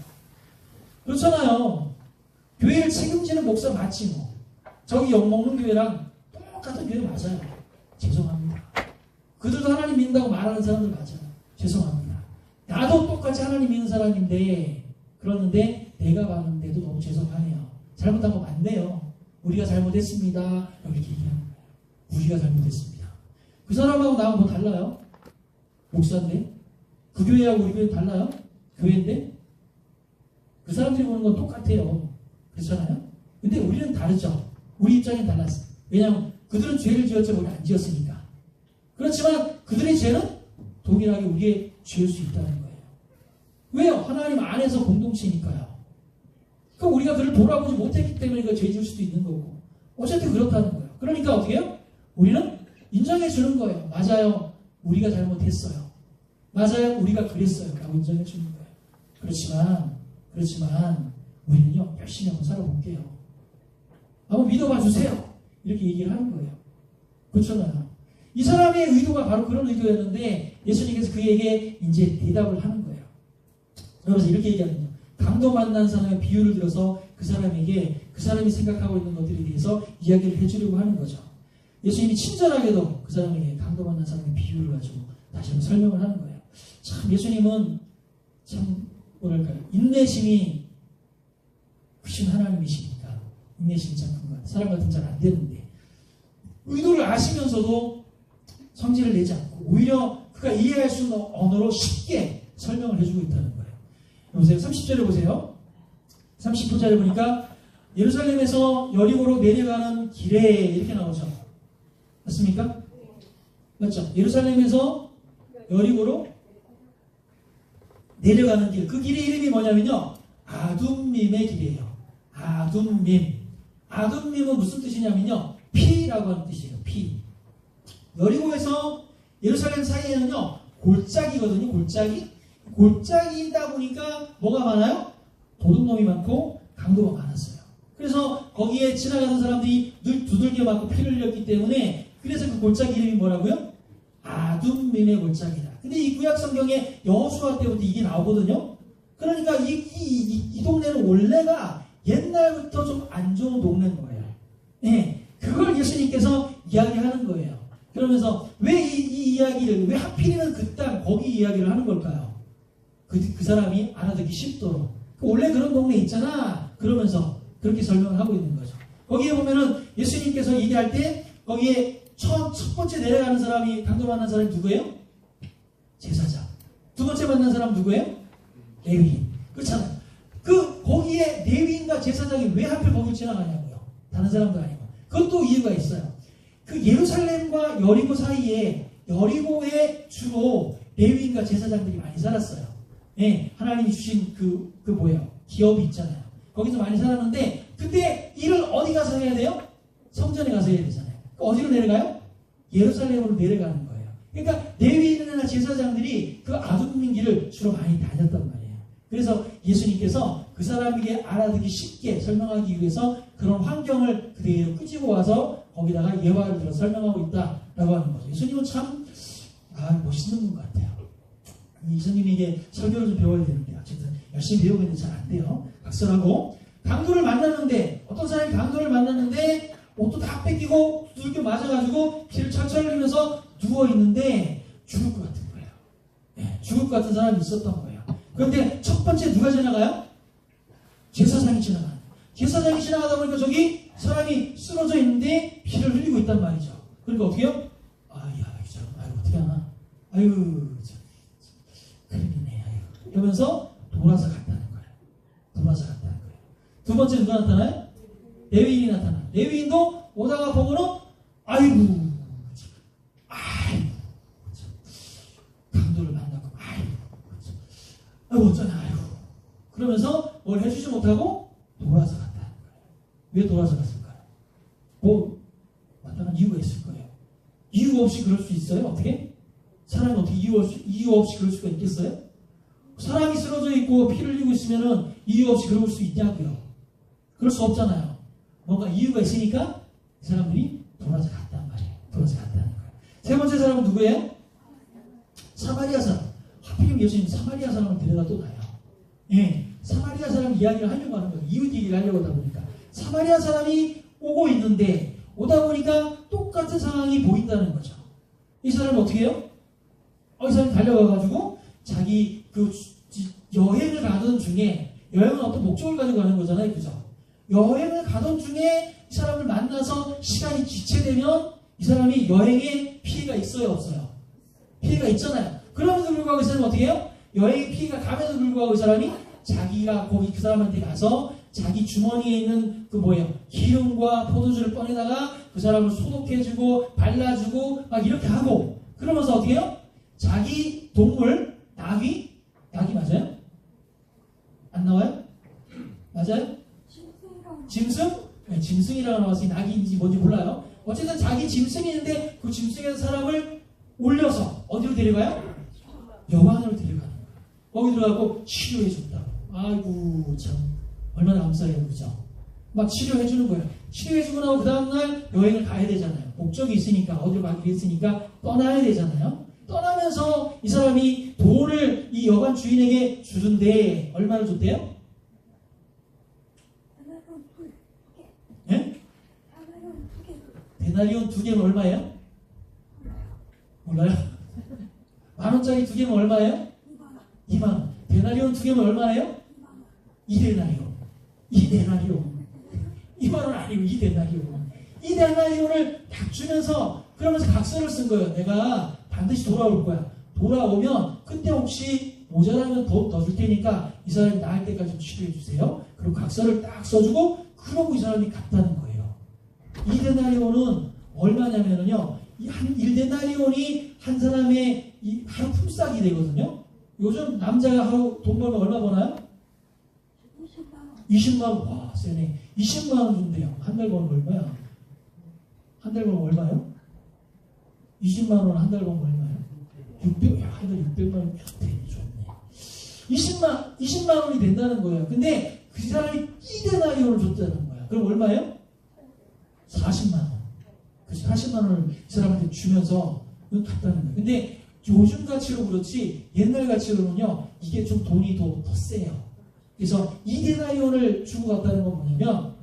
그렇잖아요. 교회를 책임지는 목사 맞지 뭐. 저기 욕먹는 교회랑 똑같은 교회 맞아요. 죄송합니다. 그들도 하나님 믿는다고 말하는 사람들 맞아요. 죄송합니다. 나도 똑같이 하나님 믿는 사람인데 그러는데 내가 봤는데도 너무 죄송하네요. 잘못한 거 맞네요. 우리가 잘못했습니다. 이렇게 얘기하는 거예요. 우리가 잘못했습니다. 그 사람하고 나하고 뭐 달라요? 목사인데? 그 교회하고 우리 교회 달라요? 교회인데? 그 사람들이 보는 건 똑같아요. 그렇잖아요? 근데 우리는 다르죠. 우리 입장은 달랐어요. 왜냐하면 그들은 죄를 지었죠. 우리 안 지었으니까. 그렇지만 그들의 죄는 동일하게 우리의 죄일 수 있다는 거예요. 왜요? 하나님 안에서 공동체니까요. 그럼 우리가 그를 돌아보지 못했기 때문에 그 죄 지을 수도 있는 거고. 어쨌든 그렇다는 거예요. 그러니까 어떻게 해요? 우리는 인정해 주는 거예요. 맞아요. 우리가 잘못했어요. 맞아요. 우리가 그랬어요. 라고 인정해 주는 거예요. 그렇지만 우리는요. 열심히 한번 살아볼게요. 한번 믿어봐 주세요. 이렇게 얘기를 하는 거예요. 그렇잖아요. 이 사람의 의도가 바로 그런 의도였는데 예수님께서 그에게 이제 대답을 하는 거예요. 그래서 이렇게 얘기하거든요. 강도 만난 사람의 비유를 들어서 그 사람에게 그 사람이 생각하고 있는 것들에 대해서 이야기를 해주려고 하는 거죠. 예수님이 친절하게도 그 사람에게 강도 만난 사람의 비유를 가지고 다시 한번 설명을 하는 거예요. 참 예수님은 참 뭐랄까요, 인내심이 크신 하나님이시니까 인내심이 참 큰 것 같아요. 사람 같은 잘 안 되는데 의도를 아시면서도 성질을 내지 않고 오히려 그가 이해할 수 있는 언어로 쉽게 설명을 해주고 있다는 거예요. 보세요. 30절에 보세요. 30절에 보니까 예루살렘에서 여리고로 내려가는 길에 이렇게 나오죠. 맞습니까? 맞죠? 예루살렘에서 여리고로 내려가는 길. 그 길의 이름이 뭐냐면요. 아둠밈의 길이에요. 아둠밈. 아둠밈은 무슨 뜻이냐면요. 피라고 하는 뜻이에요. 피. 여리고에서 예루살렘 사이에는요. 골짜기거든요. 골짜기. 골짜기이다 보니까 뭐가 많아요? 도둑놈이 많고 강도가 많았어요. 그래서 거기에 지나가는 사람들이 늘 두들겨 맞고 피를 흘렸기 때문에 그래서 그 골짜기 이름이 뭐라고요? 아둠밈의 골짜기다. 근데 이 구약 성경에 여호수아 때부터 이게 나오거든요. 그러니까 이 동네는 원래가 옛날부터 좀 안 좋은 동네인 거예요. 네, 그걸 예수님께서 이야기하는 거예요. 그러면서 왜 이 이야기를 왜 하필이면 그 땅 거기 이야기를 하는 걸까요? 그 사람이 알아듣기 쉽도록. 원래 그런 동네 있잖아. 그러면서 그렇게 설명을 하고 있는 거죠. 거기에 보면은 예수님께서 얘기할 때 거기에 첫 번째 내려가는 사람이 강도 만난 사람이 누구예요? 제사장. 두 번째 만난 사람 누구예요? 레위인. 그렇잖아요. 거기에 레위인과 제사장이 왜 하필 거길 지나가냐고요. 다른 사람도 아니고. 그것도 이유가 있어요. 그 예루살렘과 여리고 사이에 여리고에 주로 레위인과 제사장들이 많이 살았어요. 네, 하나님이 주신 기업이 있잖아요. 거기서 많이 살았는데 근데 일을 어디 가서 해야 돼요? 성전에 가서 해야 되잖아요. 어디로 내려가요? 예루살렘으로 내려가는 거예요. 그러니까 레위인이나 제사장들이 그 아둠민 길을 주로 많이 다녔단 말이에요. 그래서 예수님께서 그 사람에게 알아듣기 쉽게 설명하기 위해서 그런 환경을 그대로 끄집어 와서 거기다가 예화를 들어 설명하고 있다라고 하는 거죠. 예수님은 참 멋있는 분 같아요. 예수님에게 설교를 좀 배워야 되는데 어쨌든 열심히 배우고 있는데 잘 안 돼요. 각설하고 강도를 만났는데 어떤 사람이 강도를 만났는데 옷도 다 뺏기고 두들겨 맞아가지고 피를 철철 흘리면서 누워있는데 죽을 것 같은 거예요. 네, 죽을 것 같은 사람이 있었던 거예요. 그런데 첫 번째 누가 지나가요? 제사장이 지나가요. 제사장이 지나가다 보니까 저기 사람이 쓰러져 있는데 피를 흘리고 있단 말이죠. 그러니까 어떻게 해요? 어떻게 하나? 큰일이네. 이러면서 돌아서 갔다는 거예요. 돌아서 갔다는 거예요. 두 번째 누가 나타나요? 레위인이 나타나요. 레위인도 오다가 보고는 강도를 만나고 어쩌나 그러면서 뭘 해주지 못하고 돌아서 갔다는 거예요. 왜 돌아서 갔을까요? 마땅한 이유가 있을 거예요. 이유 없이 그럴 수 있어요? 어떻게? 사람이 어떻게 이유 없이 그럴 수가 있겠어요? 사람이 쓰러져 있고 피를 흘리고 있으면은 이유 없이 그럴 수 있냐고요? 그럴 수 없잖아요. 뭔가 이유가 있으니까 이 사람들이 돌아서 갔단 말이에요. 돌아서 갔다는 거예요. 세 번째 사람은 누구예요? 사마리아 사람. 하필이면 예수님 사마리아 사람을 데려다 또 놔요. 예, 사마리아 사람 이야기를 하려고 하는 거예요. 이웃 얘기를 하려고 하다 보니까. 사마리아 사람이 오고 있는데 오다 보니까 똑같은 상황이 보인다는 거죠. 이 사람은 어떻게 해요? 이 사람이 달려가가지고 자기 여행을 가던 중에 여행은 어떤 목적을 가지고 가는 거잖아요. 그죠? 여행을 가던 중에 이 사람을 만나서 시간이 지체되면 이 사람이 여행에 피해가 있어요? 없어요? 피해가 있잖아요. 그럼에도 불구하고 이 사람은 어떻게 해요? 여행에 피해가 감에도 불구하고 이 사람이 자기가 거기 그 사람한테 가서 자기 주머니에 있는 기름과 포도주를 꺼내다가 그 사람을 소독해주고 발라주고 막 이렇게 하고 그러면서 어떻게 해요? 자기 동물 낙이 맞아요? 안 나와요? 맞아요? 짐승? 네, 짐승이라고 나와서 낙인지 뭔지 몰라요. 어쨌든 자기 짐승이 있는데 그 짐승에서 사람을 올려서 어디로 데려가요? 여관으로 데려가는 거예요. 거기 들어가고 치료해준다고. 참 얼마나 감사해요. 그죠? 막 치료해주는 거예요. 치료해주고 나고 그 다음날 여행을 가야 되잖아요. 목적이 있으니까 어디로 가기로 했으니까 떠나야 되잖아요. 떠나면서 이 사람이 돈을 이 여관 주인에게 주던데 얼마를 줬대요? 예? 데나리온 2개면 얼마예요? 몰라요? 10,000원짜리 2개면 얼마예요? 2만원. 데나리온 2개면 얼마예요? 2데나리온. 2데나리온. 2만원 아니고 2데나리온. 2데나리온을 딱 주면서 그러면서 각서를 쓴 거예요. 내가 반드시 돌아올 거야. 돌아오면 그때 혹시 모자라면 더 줄 테니까 이 사람이 나을 때까지 좀 치료해 주세요. 그리고 각서를 딱 써주고 그러고 이 사람이 갔다는 거예요. 2데나리온은 얼마냐면요. 한 1데나리온이 한 사람의 하루 품삯이 되거든요. 요즘 남자가 하루 돈 벌면 얼마 버나요? 20만원. 와, 세네. 20만원 준대요. 한 달 벌면 얼마야? 한 달 벌면 얼마요? 20만원 한 달 벌면 얼마예요? 600, 야, 한 달 600만원. 되게 좋네. 20만 원이 된다는 거예요. 근데 그 사람이 2데나리온을 줬다는 거야. 그럼 얼마예요? 40만원. 그래서 40만원을 이 사람한테 주면서 갔다는 거예요. 근데 요즘 가치로 그렇지 옛날 가치로는요, 이게 좀 돈이 더 세요. 그래서 2데나리온을 주고 갔다는 건 뭐냐면,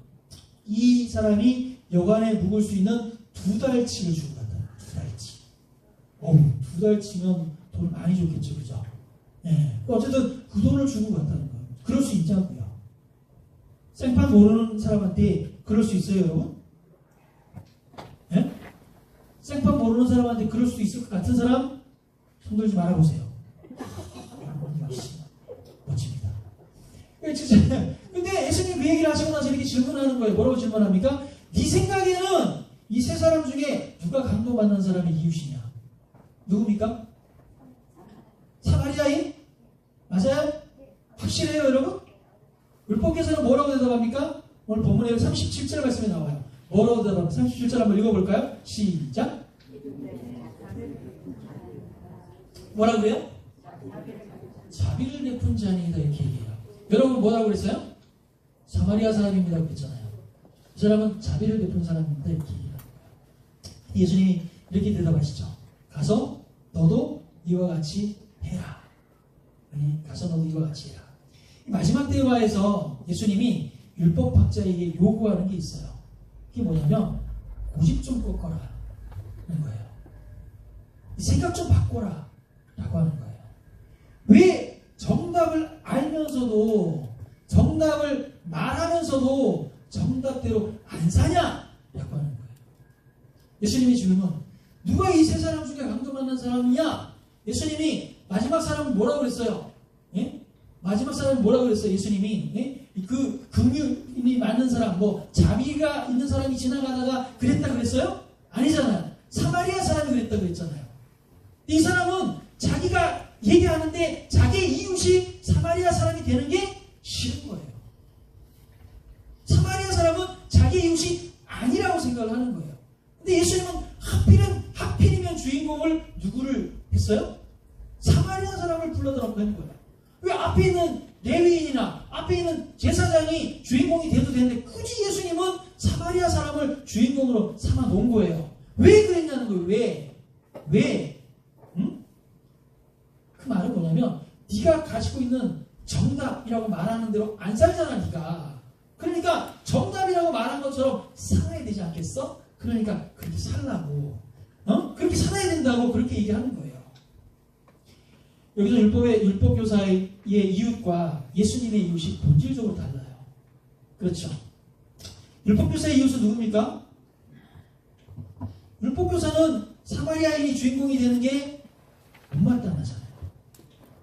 이 사람이 여관에 묵을 수 있는 2달치를 주고 갔다는 거예요. 2달치. 2달치면 돈을 많이 줬겠죠, 그죠? 예. 어쨌든 그 돈을 주고 갔다는 거예요. 그럴 수 있냐고요. 생판 모르는 사람한테 그럴 수 있어요, 여러분? 예? 생판 모르는 사람한테 그럴 수 있을 것 같은 사람? 손 들지 말아보세요. 멋집니다. 근데 예수님이 그 얘기를 하시고 나서 이렇게 질문하는 거예요. 뭐라고 질문합니까? 네 생각에는 이 세 사람 중에 누가 감동받는 사람이 이웃이냐? 누굽니까? 사마리아인? 맞아요? 확실해요, 여러분? 율법께서는 뭐라고 대답합니까? 오늘 본문에 37절 말씀에 나와요. 뭐라고 대답합니까? 37절 한번 읽어볼까요? 시작. 뭐라고 그래요? 자비를 베푼 자니이다 이렇게 얘기해요. 여러분 뭐라고 그랬어요? 사마리아 사람입니다 그랬잖아요. 이 사람은 자비를 베푼 사람입니다 이렇게 얘기해요. 예수님이 이렇게 대답하시죠. 가서 너도 이와 같이 해라. 가서 너도 이와 같이 해라. 마지막 대화에서 예수님이 율법학자에게 요구하는 게 있어요. 그게 뭐냐면 고집 좀 꺾어라 하는 거예요. 생각 좀 바꿔라 라고 하는 거예요. 왜 정답을 알면서도 정답을 말하면서도 정답대로 안 사냐 라고 하는 거예요. 예수님이 질문, 누가 이 세 사람 중에 감동받는 사람이냐? 예수님이 마지막 사람은 뭐라고 그랬어요? 예? 마지막 사람은 뭐라고 그랬어요? 예수님이 예? 그 긍휼이 많은 사람, 뭐 자비가 있는 사람이 지나가다가 그랬다 그랬어요? 아니잖아요. 사마리아 사람이 그랬다 그랬잖아요. 이 사람은 자기가 얘기하는데 자기의 이웃이 사마리아 사람이 되는 게 싫은 거예요. 사마리아 사람은 자기의 이웃이 아니라고 생각을 하는 거예요. 근데 예수님은 하필이면 주인공을 누구를 했어요? 사마리아 사람을 불러다 놓고 한 거예요. 왜 앞에 있는 레위인이나 앞에 있는 제사장이 주인공이 돼도 되는데 굳이 예수님은 사마리아 사람을 주인공으로 삼아 놓은 거예요. 왜 그랬냐는 거예요. 왜? 응? 그 말은 뭐냐면 네가 가지고 있는 정답이라고 말하는 대로 안 살잖아 네가. 그러니까 정답이라고 말한 것처럼 살아야 되지 않겠어? 그러니까 그렇게 살라고. 그렇게 살아야 된다고 그렇게 얘기하는 거예요. 여기서 율법교사의 이웃과 예수님의 이웃이 본질적으로 달라요. 그렇죠. 율법교사의 이웃은 누굽니까? 율법교사는 사마리아인이 주인공이 되는 게 못마땅하잖아요.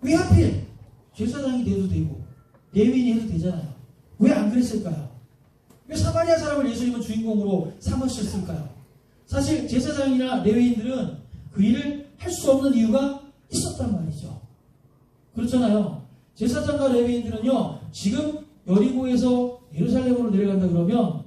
왜 하필 제사장이 돼도 되고 레위인이 해도 되잖아요. 왜 안 그랬을까요? 왜 사마리아 사람을 예수님은 주인공으로 삼으셨을까요? 사실 제사장이나 레위인들은 그 일을 할 수 없는 이유가 있었단 말이죠. 그렇잖아요. 제사장과 레위인들은요, 지금 여리고에서 예루살렘으로 내려간다 그러면,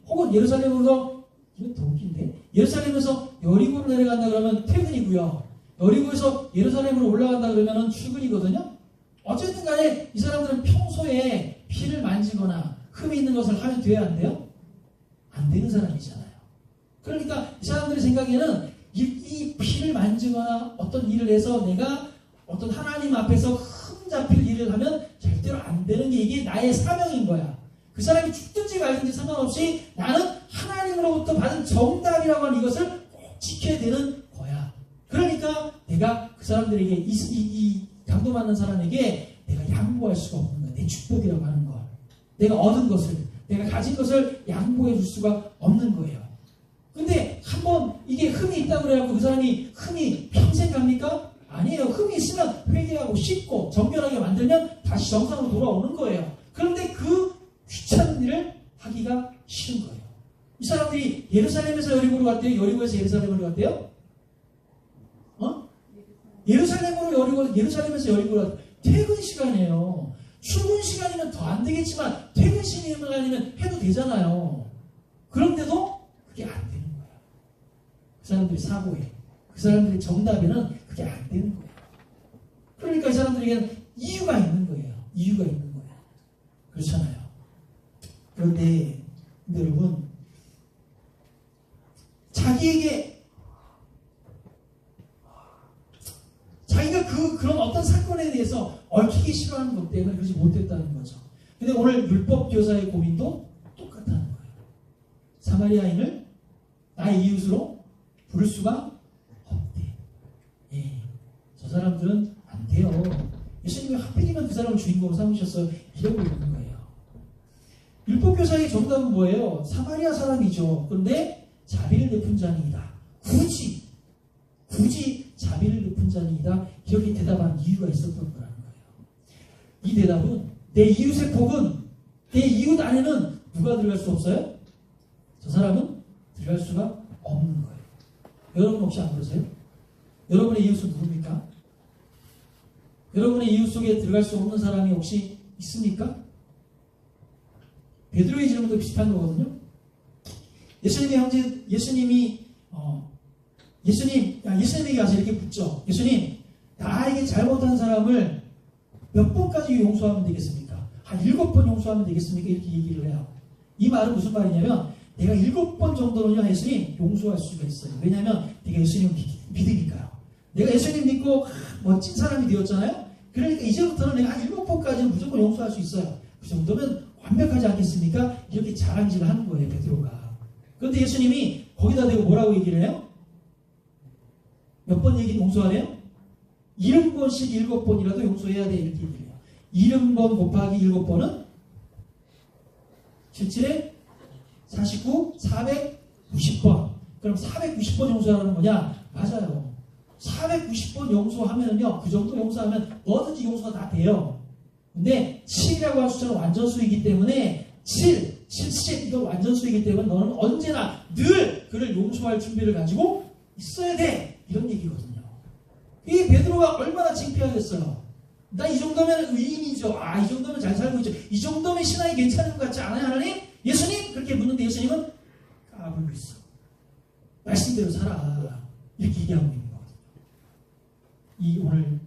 혹은 예루살렘으로, 이건 더 웃긴데, 예루살렘에서 여리고로 내려간다 그러면 퇴근이고요. 여리고에서 예루살렘으로 올라간다 그러면 출근이거든요. 어쨌든 간에 이 사람들은 평소에 피를 만지거나 흠이 있는 것을 하면 돼야 안 돼요? 안 되는 사람이잖아요. 그러니까 이 사람들의 생각에는 이 피를 만지거나 어떤 일을 해서 내가 어떤 하나님 앞에서 흠잡힐 일을 하면 절대로 안 되는 게 이게 나의 사명인 거야. 그 사람이 죽든지 말든지 상관없이 나는 하나님으로부터 받은 정답이라고 하는 이것을 꼭 지켜야 되는 거야. 그러니까 내가 그 사람들에게 이 감동받는 사람에게 내가 양보할 수가 없는 거야. 내 축복이라고 하는 걸. 내가 얻은 것을, 내가 가진 것을 양보해 줄 수가 없는 거예요. 근데 한번 이게 흠이 있다고 그래갖고 그 사람이 흠이 평생 갑니까? 아니에요. 흠이 있으면 회개하고 씻고 정결하게 만들면 다시 정상으로 돌아오는 거예요. 그런데 그 귀찮은 일을 하기가 싫은 거예요. 이 사람들이 예루살렘에서 여리고로 갔대요? 여리고에서 예루살렘으로 갔대요? 예루살렘에서 여리고로 갔대요. 퇴근 시간이에요. 출근 시간이면 더 안 되겠지만 퇴근 시간이면 해도 되잖아요. 그런데도 그게 안 되는 거야. 그 사람들이 사고해. 그 사람들의 정답에는 그게 안 되는 거예요. 그러니까 이 사람들에게는 이유가 있는 거예요. 이유가 있는 거예요. 그렇잖아요. 그런데 여러분, 자기가 그런 어떤 사건에 대해서 얽히기 싫어하는 것 때문에 그러지 못했다는 거죠. 근데 오늘 율법 교사의 고민도 똑같다는 거예요. 사마리아인을 나의 이웃으로 부를 수가 없대. 예, 저 사람들은 안 돼요. 예수님이 하필이면 그 사람을 주인공으로 삼으셨어요. 이러고 있는 거예요. 율법 교사의 정답은 뭐예요? 사마리아 사람이죠. 그런데 자비를 베푼 자니이다. 굳이 자비를 베푼 자니이다. 이렇게 대답한 이유가 있었던 거라는 거예요. 이 대답은 내 이웃의 복은 내 이웃 안에는 누가 들어갈 수 없어요? 저 사람은 들어갈 수가 없는 거예요. 여러분 혹시 안 그러세요? 여러분의 이웃은 누굽니까? 여러분의 이웃 속에 들어갈 수 없는 사람이 혹시 있습니까? 베드로의 질문도 비슷한 거거든요. 예수님에게 가서 이렇게 묻죠. 예수님, 나에게 잘못한 사람을 몇 번까지 용서하면 되겠습니까? 한 7번 용서하면 되겠습니까? 이렇게 얘기를 해요. 이 말은 무슨 말이냐면 내가 7번 정도는요, 예수님 용서할 수가 있어요. 왜냐하면 내가 예수님을 믿으니까요. 내가 예수님 믿고 멋진 사람이 되었잖아요. 그러니까 이제부터는 내가 한 7번까지는 무조건 용서할 수 있어요. 그 정도면 완벽하지 않겠습니까? 이렇게 자랑질을 하는 거예요, 베드로가. 그런데 예수님이 거기다 대고 뭐라고 얘기를 해요? 몇 번 용서하래요? 70번씩 7번이라도 용서해야 돼. 이렇게 얘기를 해요. 70번 곱하기 7번은 77에 49, 490번. 그럼 490번 용서하는 거냐? 맞아요. 490번 용서하면요, 그 정도 용서하면 뭐든지 용서가 다 돼요. 근데 7이라고 하는 숫자는 완전수이기 때문에 70 이거 완전수이기 때문에 너는 언제나 늘 그를 용서할 준비를 가지고 있어야 돼. 이런 얘기거든요. 이 베드로가 얼마나 창피하겠어요. 나 이 정도면 의인이죠. 이 정도면 잘 살고 있죠. 이 정도면 신앙이 괜찮은 것 같지 않아요, 하나님? 예수님? 그렇게 묻는데 예수님은 까불고 있어. 말씀대로 살아. 이렇게 얘기하고 있는 거거든요. 이 오늘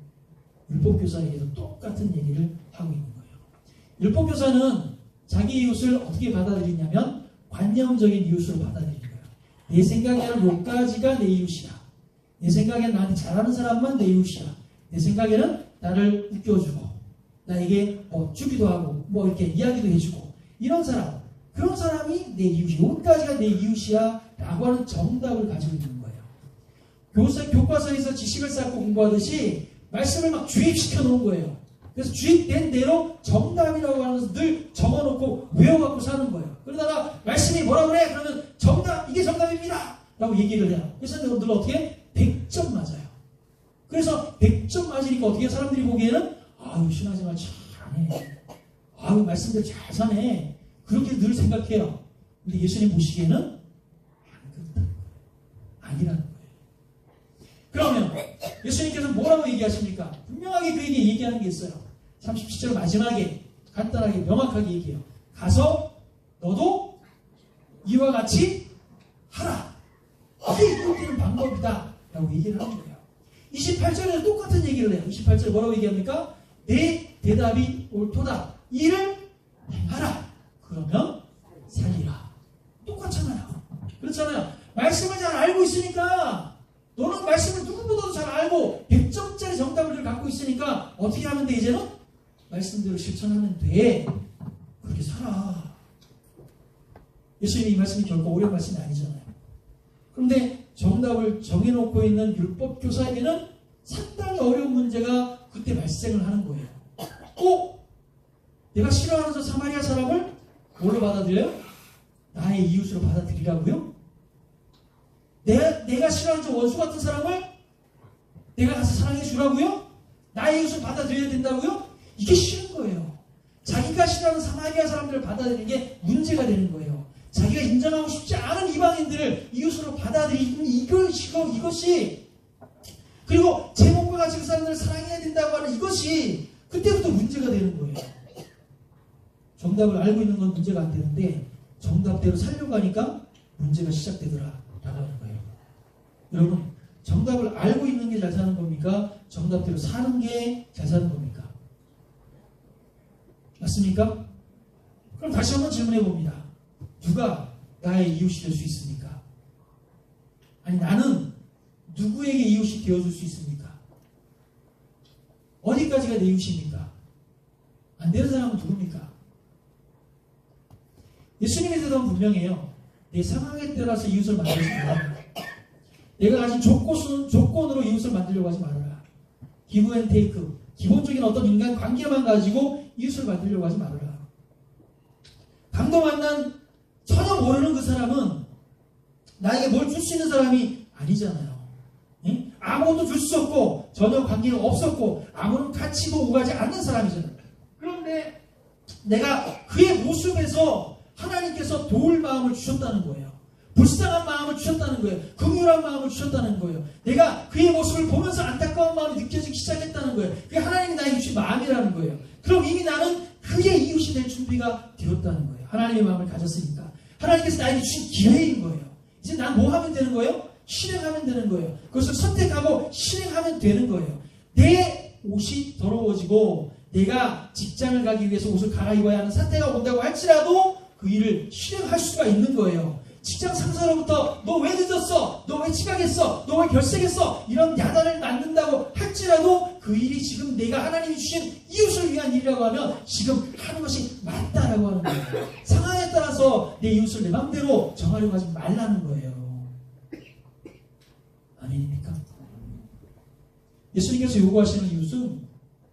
율법교사에게도 똑같은 얘기를 하고 있는 거예요. 율법교사는 자기 이웃을 어떻게 받아들이냐면 관념적인 이웃으로 받아들이는 거예요. 내 생각에는 여기까지가 내 이웃이야. 내 생각에는 나한테 잘하는 사람만 내 이웃이야. 내 생각에는 나를 웃겨주고 나에게 주기도 하고 이렇게 이야기도 해주고 이런 사람, 그런 사람이 내 이웃이야. 여기까지가 내 이웃이야 라고 하는 정답을 가지고 있는 거예요. 교과서에서 지식을 쌓고 공부하듯이 말씀을 막 주입시켜 놓은 거예요. 그래서 주입된 대로 정답이라고 하는 것을 늘 적어놓고 외워갖고 사는 거예요. 그러다가 말씀이 뭐라 그래? 그러면 정답, 이게 정답입니다 라고 얘기를 해요. 그래서 늘 어떻게? 100점 맞아요. 그래서 100점 맞으니까 어떻게 사람들이 보기에는 신앙생활 잘하네. 말씀대로 잘 사네. 그렇게 늘 생각해요. 근데 예수님 보시기에는 안 그렇다는 거예요. 아니라는 거예요. 그러면 예수님께서 뭐라고 얘기하십니까? 분명하게 그에게 얘기하는 게 있어요. 37절 마지막에 간단하게 명확하게 얘기해요. 가서 너도 이와 같이 하라. 이게 이끌리는 방법이다 라고 얘기를 하는 거예요. 28절에는 똑같은 얘기를 해요. 28절 뭐라고 얘기합니까? 내 대답이 옳도다. 이를 행하라. 그러면 살리라. 똑같잖아요. 그렇잖아요. 말씀을 잘 알고 있으니까 너는 말씀을 누구보다도 잘 알고 100점짜리 정답을 갖고 있으니까 알았으니까 어떻게 하면 돼? 이제는 말씀대로 실천하면 돼. 그렇게 살아. 예수님이 이 말씀이 결코 어려운 말씀이 아니잖아요. 그런데 정답을 정해놓고 있는 율법교사에게는 상당히 어려운 문제가 그때 발생을 하는 거예요. 꼭 내가 싫어하는 저 사마리아 사람을 뭐로 받아들여요? 나의 이웃으로 받아들이라고요? 내가 싫어하는 저 원수 같은 사람을 내가 가서 사랑해 주라고요? 나의 이웃을 받아들여야 된다고요? 이게 싫은 거예요. 자기가 싫어하는 사마리아 사람들을 받아들이는 게 문제가 되는 거예요. 자기가 인정하고 싶지 않은 이방인들을 이웃으로 받아들이는 이것이 그리고 제 몸과 같이 그 사람들을 사랑해야 된다고 하는 이것이 그때부터 문제가 되는 거예요. 정답을 알고 있는 건 문제가 안 되는데 정답대로 살려고 하니까 문제가 시작되더라 라고 하는 거예요. 여러분, 정답을 알고 있는 게 잘 사는 겁니까? 정답대로 사는 게 잘 사는 겁니까? 맞습니까? 그럼 다시 한번 질문해 봅니다. 누가 나의 이웃이 될 수 있습니까? 아니, 나는 누구에게 이웃이 되어줄 수 있습니까? 어디까지가 내 이웃입니까? 안 되는 사람은 누굽니까? 예수님의 대답은 분명해요. 내 상황에 따라서 이웃을 만들지 말아라. 내가 가진 조건으로 이웃을 만들려고 하지 말아라. 기브 앤 테이크. 기본적인 어떤 인간 관계만 가지고 이웃을 만들려고 하지 말아라. 강도 만난 전혀 모르는 그 사람은 나에게 뭘 줄 수 있는 사람이 아니잖아요. 예? 아무것도 줄 수 없고 전혀 관계가 없었고 아무런 가치도 오가지 않는 사람이잖아요. 그런데 내가 그의 모습에서 하나님께서 도울 마음을 주셨다는 거예요. 불쌍한 마음을 주셨다는 거예요. 긍휼한 마음을 주셨다는 거예요. 내가 그의 모습을 보면서 안타까운 마음이 느껴지기 시작했다는 거예요. 그게 하나님이 나에게 주신 마음이라는 거예요. 그럼 이미 나는 그의 이웃이 될 준비가 되었다는 거예요. 하나님의 마음을 가졌으니까. 하나님께서 나에게 주신 기회인 거예요. 이제 난 뭐 하면 되는 거예요? 실행하면 되는 거예요. 그것을 선택하고 실행하면 되는 거예요. 내 옷이 더러워지고 내가 직장을 가기 위해서 옷을 갈아입어야 하는 사태가 온다고 할지라도 그 일을 실행할 수가 있는 거예요. 직장 상사로부터 너 왜 늦었어? 너 왜 지각했어? 너 왜 결석했어? 이런 야단을 맞는다고 할지라도 그 일이 지금 내가 하나님이 주신 이웃을 위한 일이라고 하면 지금 하는 것이 맞다라고 하는 거예요. 상황에 따라서 내 이웃을 내 마음대로 정하려고 하지 말라는 거예요. 아닙니까? 예수님께서 요구하시는 이웃은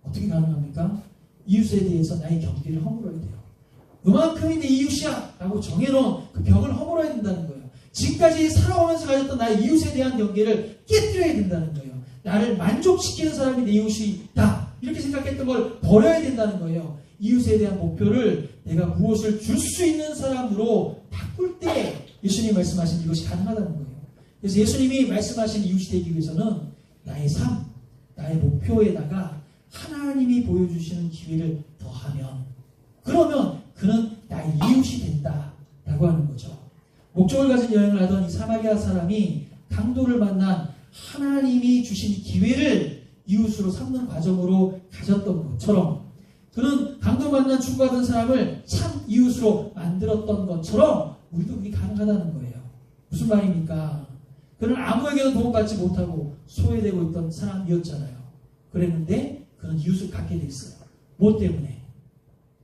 어떻게 가능합니까? 이웃에 대해서 나의 경계를 허물어야 돼요. 요만큼이 내 이웃이야 라고 정해놓은 그 벽을 허물어야 된다는 거예요. 지금까지 살아오면서 가졌던 나의 이웃에 대한 경계를 깨뜨려야 된다는 거예요. 나를 만족시키는 사람이 내 이웃이다 이렇게 생각했던 걸 버려야 된다는 거예요. 이웃에 대한 목표를 내가 무엇을 줄 수 있는 사람으로 바꿀 때 예수님이 말씀하신 이것이 가능하다는 거예요. 그래서 예수님이 말씀하신 이웃이 되기 위해서는 나의 삶, 나의 목표에다가 하나님이 보여주시는 기회를 더하면 그러면 그는 나의 이웃이 된다라고 하는 거죠. 목적을 가진 여행을 하던 이 사마리아 사람이 강도를 만난 하나님이 주신 기회를 이웃으로 삼는 과정으로 가졌던 것처럼 그는 강도 만난 추구하던 사람을 참 이웃으로 만들었던 것처럼 우리도 그게 가능하다는 거예요. 무슨 말입니까? 그는 아무에게도 도움받지 못하고 소외되고 있던 사람이었잖아요. 그랬는데 그는 이웃을 갖게 돼 있어요. 뭐 때문에?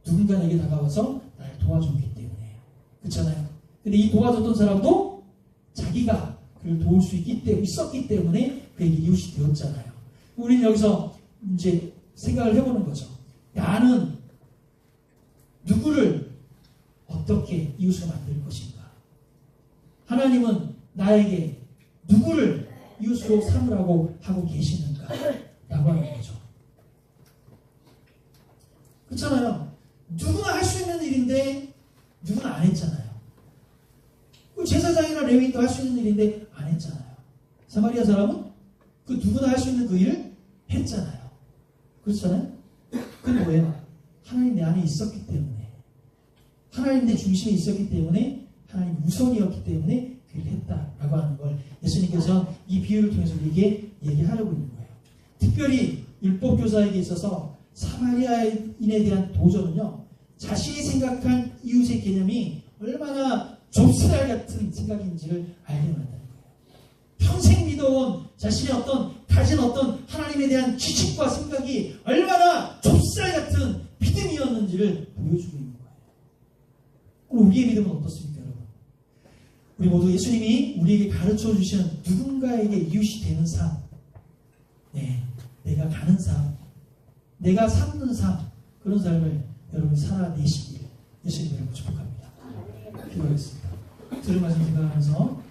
누군가 내게 다가와서 나를 도와줬기 때문에. 그렇잖아요. 근데 이 도와줬던 사람도 자기가 그를 도울 수 있었기 때문에 그에게 이웃이 되었잖아요. 우리는 여기서 이제 생각을 해보는 거죠. 나는 누구를 어떻게 이웃으로 만들 것인가? 하나님은 나에게 누구를 이웃으로 삼으라고 하고 계시는가? 라고 하는 거죠. 그렇잖아요. 누구나 할 수 있는 일인데 누구나 안 했잖아요. 제사장이나 레위인도 할 수 있는 일인데 안 했잖아요. 사마리아 사람은 그 누구나 할 수 있는 그 일을 했잖아요. 그렇잖아요. 그게 뭐예요? 하나님 내 안에 있었기 때문에 하나님 내 중심에 있었기 때문에 하나님 우선이었기 때문에 그 일을 했다라고 하는 걸 예수님께서 이 비유를 통해서 우리에게 얘기하려고 있는 거예요. 특별히 율법교사에게 있어서 사마리아인에 대한 도전은요, 자신이 생각한 이웃의 개념이 얼마나 좁쌀 같은 생각인지를 알게 만드는 거예요. 평생 믿어온 자신의 가진 하나님에 대한 지식과 생각이 얼마나 좁쌀 같은 믿음이었는지를 보여주고 있는 거예요. 그럼 우리의 믿음은 어떻습니까, 여러분? 우리 모두 예수님이 우리에게 가르쳐 주시는 누군가에게 이웃이 되는 삶, 내가 가는 삶, 내가 삶는 삶, 그런 삶을 여러분이 살아내시길 예수님 여러분 축복합니다. 기도하겠습니다. 들은 말씀 생각하면서